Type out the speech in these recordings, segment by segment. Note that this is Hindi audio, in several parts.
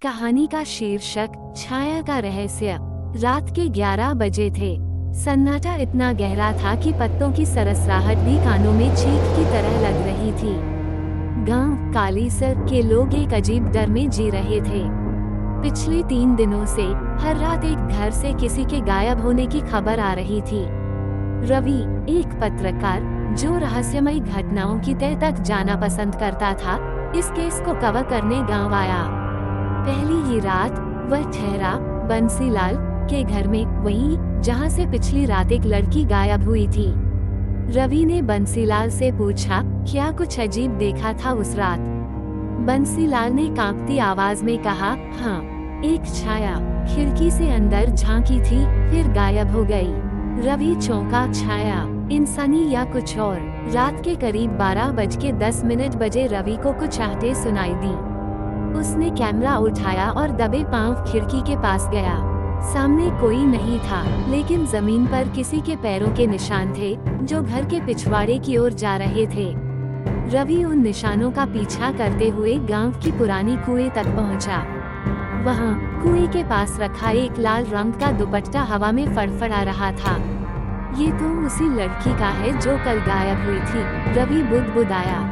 कहानी का शीर्षक छाया का रहस्य। रात के 11 बजे थे। सन्नाटा इतना गहरा था कि पत्तों की सरसराहट भी कानों में चीख की तरह लग रही थी। गांव कालीसर के लोग एक अजीब डर में जी रहे थे। पिछले 3 दिनों से हर रात एक घर से किसी के गायब होने की खबर आ रही थी। रवि, एक पत्रकार जो रहस्यमयी घटनाओं की तह तक जाना पसंद करता था, इस केस को कवर करने गांव आया। पहली ही रात वह ठहरा बंसीलाल के घर में, वहीं जहां से पिछली रात एक लड़की गायब हुई थी। रवि ने बंसीलाल से पूछा, क्या कुछ अजीब देखा था उस रात? बंसीलाल ने कांपती आवाज में कहा, हाँ, एक छाया खिड़की से अंदर झांकी थी, फिर गायब हो गई। रवि चौंका। छाया इंसानी या कुछ और? रात के करीब 12:10 बजे रवि को कुछ आहटें सुनाई दी। उसने कैमरा उठाया और दबे पांव खिड़की के पास गया। सामने कोई नहीं था, लेकिन जमीन पर किसी के पैरों के निशान थे, जो घर के पिछवाड़े की ओर जा रहे थे। रवि उन निशानों का पीछा करते हुए गांव की पुरानी कुएं तक पहुंचा। वहां कुएं के पास रखा एक लाल रंग का दुपट्टा हवा में फड़फड़ा रहा था। ये तो उसी लड़की का है जो कल गायब हुई थी, रवि बुदबुदाया।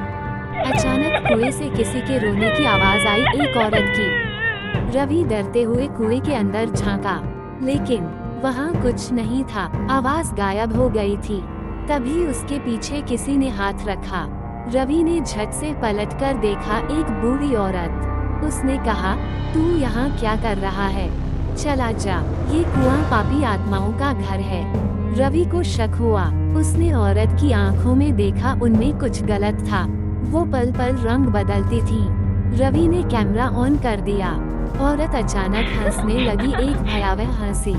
अचानक कुएं से किसी के रोने की आवाज आई, एक औरत की। रवि डरते हुए कुएं के अंदर झांका, लेकिन वहां कुछ नहीं था। आवाज गायब हो गई थी। तभी उसके पीछे किसी ने हाथ रखा। रवि ने झट से पलटकर देखा, एक बूढ़ी औरत। उसने कहा, तू यहाँ क्या कर रहा है? चला जा, ये कुआं पापी आत्माओं का घर है। रवि को शक हुआ। उसने औरत की आंखों में देखा, उनमें कुछ गलत था। वो पल पल रंग बदलती थी। रवि ने कैमरा ऑन कर दिया। औरत अचानक हंसने लगी, एक भयावह हंसी।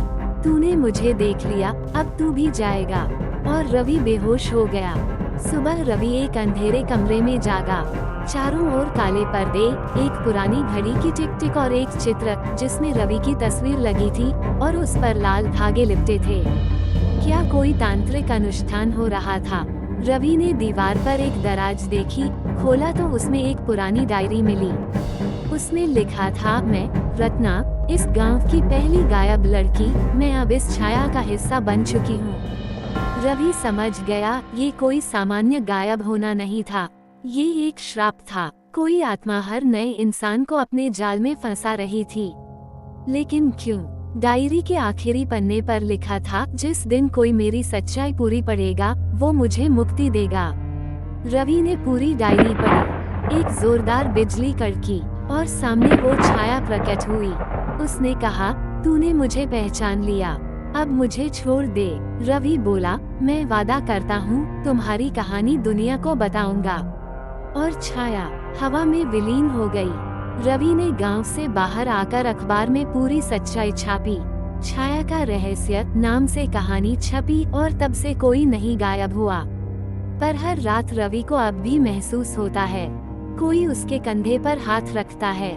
तूने मुझे देख लिया, अब तू भी जाएगा। और रवि बेहोश हो गया। सुबह रवि एक अंधेरे कमरे में जागा। चारों ओर काले पर्दे, एक पुरानी घड़ी की टिक टिक और एक चित्र जिसमें रवि की तस्वीर लगी थी और उस पर लाल धागे लिपटे थे। क्या कोई तांत्रिक अनुष्ठान हो रहा था? रवि ने दीवार पर एक दराज देखी। खोला तो उसमें एक पुरानी डायरी मिली। उसमें लिखा था, मैं रत्ना, इस गांव की पहली गायब लड़की, मैं अब इस छाया का हिस्सा बन चुकी हूँ। रवि समझ गया, ये कोई सामान्य गायब होना नहीं था, ये एक श्राप था। कोई आत्मा हर नए इंसान को अपने जाल में फंसा रही थी। लेकिन क्यों? डायरी के आखिरी पन्ने पर लिखा था, जिस दिन कोई मेरी सच्चाई पूरी पढ़ेगा, वो मुझे मुक्ति देगा। रवि ने पूरी डायरी पढ़ी। एक जोरदार बिजली कड़की और सामने वो छाया प्रकट हुई। उसने कहा, तूने मुझे पहचान लिया, अब मुझे छोड़ दे। रवि बोला, मैं वादा करता हूँ, तुम्हारी कहानी दुनिया को बताऊंगा। और छाया हवा में विलीन हो गई। रवि ने गांव से बाहर आकर अखबार में पूरी सच्चाई छापी। छाया का रहस्य नाम से कहानी छपी और तब से कोई नहीं गायब हुआ। पर हर रात रवि को अब भी महसूस होता है, कोई उसके कंधे पर हाथ रखता है।